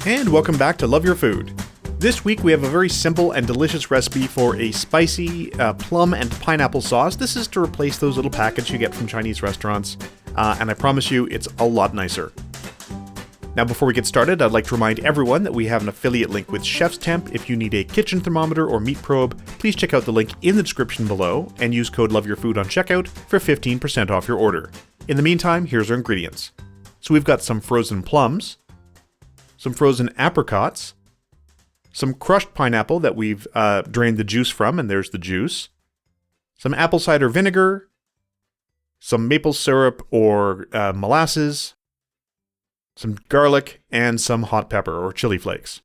And welcome back to Love Your Food. This week we have a very simple and delicious recipe for a spicy plum and pineapple sauce. This is to replace those little packets you get from Chinese restaurants, and I promise you it's a lot nicer. Now before we get started, I'd like to remind everyone that we have an affiliate link with Chef's Temp. If you need a kitchen thermometer or meat probe, please check out the link in the description below and use code LOVEYOURFOOD on checkout for 15% off your order. In the meantime, here's our ingredients. So we've got some frozen plums, some frozen apricots, some crushed pineapple that we've drained the juice from, and there's the juice, some apple cider vinegar, some maple syrup or molasses, some garlic, and some hot pepper or chili flakes.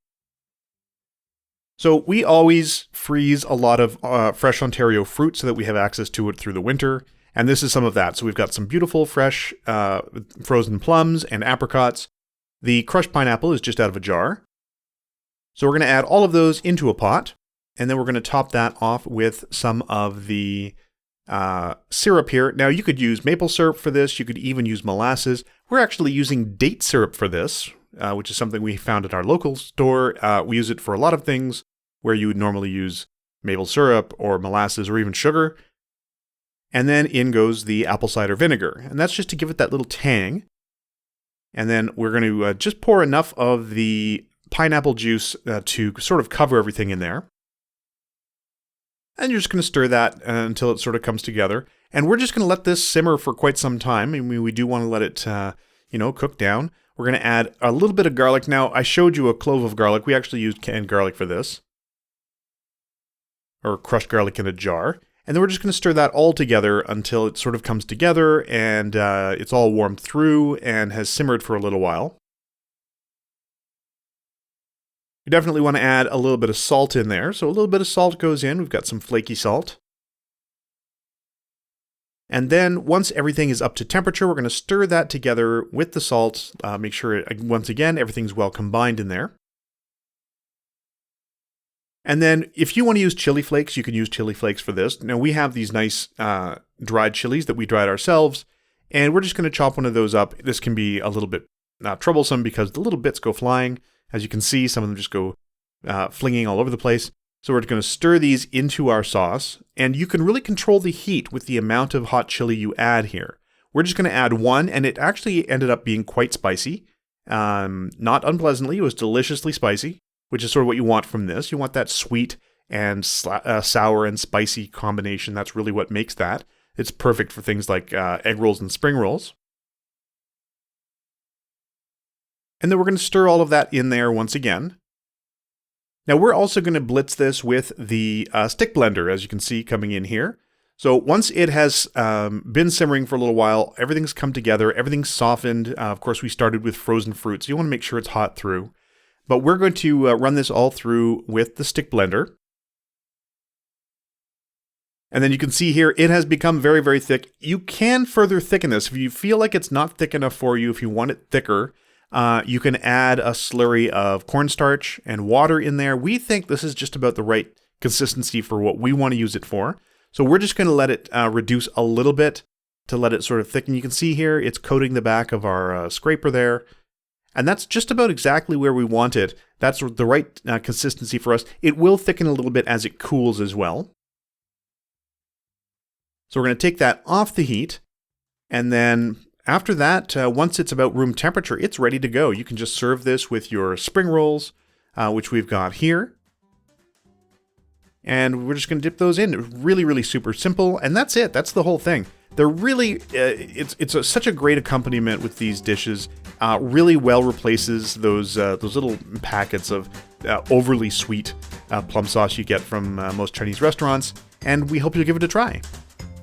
So we always freeze a lot of fresh Ontario fruit so that we have access to it through the winter. And this is some of that. So we've got some beautiful fresh frozen plums and apricots. The crushed pineapple is just out of a jar. So we're going to add all of those into a pot. And then we're going to top that off with some of the syrup here. Now you could use maple syrup for this. You could even use molasses. We're actually using date syrup for this, which is something we found at our local store. We use it for a lot of things where you would normally use maple syrup or molasses or even sugar. And then in goes the apple cider vinegar. And that's just to give it that little tang. And then we're going to just pour enough of the pineapple juice to sort of cover everything in there. And you're just going to stir that until it sort of comes together. And we're just going to let this simmer for quite some time. I mean, we do want to let it, cook down. We're going to add a little bit of garlic. Now, I showed you a clove of garlic. We actually used canned garlic for this. Or crushed garlic in a jar. And then we're just going to stir that all together until it sort of comes together and it's all warmed through and has simmered for a little while. You definitely want to add a little bit of salt in there. So a little bit of salt goes in. We've got some flaky salt. And then once everything is up to temperature, we're going to stir that together with the salt. Make sure, once again, everything's well combined in there. And then if you want to use chili flakes, you can use chili flakes for this. Now we have these nice dried chilies that we dried ourselves, and we're just going to chop one of those up. This can be a little bit troublesome because the little bits go flying. As you can see, some of them just go flinging all over the place. So we're going to stir these into our sauce, and you can really control the heat with the amount of hot chili you add here. We're just going to add one, and it actually ended up being quite spicy. Not unpleasantly, it was deliciously spicy, which is sort of what you want from this. You want that sweet and sour and spicy combination. That's really what makes that. It's perfect for things like egg rolls and spring rolls. And then we're going to stir all of that in there once again. Now we're also going to blitz this with the stick blender, as you can see coming in here. So once it has been simmering for a little while, everything's come together, everything's softened. Of course, we started with frozen fruit, so you want to make sure it's hot through. But we're going to run this all through with the stick blender. And then you can see here, it has become very, very thick. You can further thicken this. If you feel like it's not thick enough for you, if you want it thicker, you can add a slurry of cornstarch and water in there. We think this is just about the right consistency for what we want to use it for. So we're just going to let it reduce a little bit to let it sort of thicken. You can see here, it's coating the back of our scraper there. And that's just about exactly where we want it. That's the right consistency for us. It will thicken a little bit as it cools as well. So we're going to take that off the heat. And then after that, once it's about room temperature, it's ready to go. You can just serve this with your spring rolls, which we've got here. And we're just going to dip those in. Really, really super simple. And that's it. That's the whole thing. They're really, it's such a great accompaniment with these dishes. Really well replaces those little packets of overly sweet plum sauce you get from most Chinese restaurants. And we hope you'll give it a try.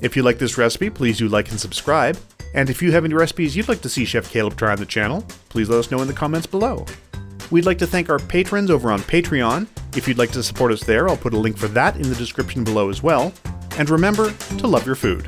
If you like this recipe, please do like and subscribe. And if you have any recipes you'd like to see Chef Caleb try on the channel, please let us know in the comments below. We'd like to thank our patrons over on Patreon. If you'd like to support us there, I'll put a link for that in the description below as well. And remember to love your food.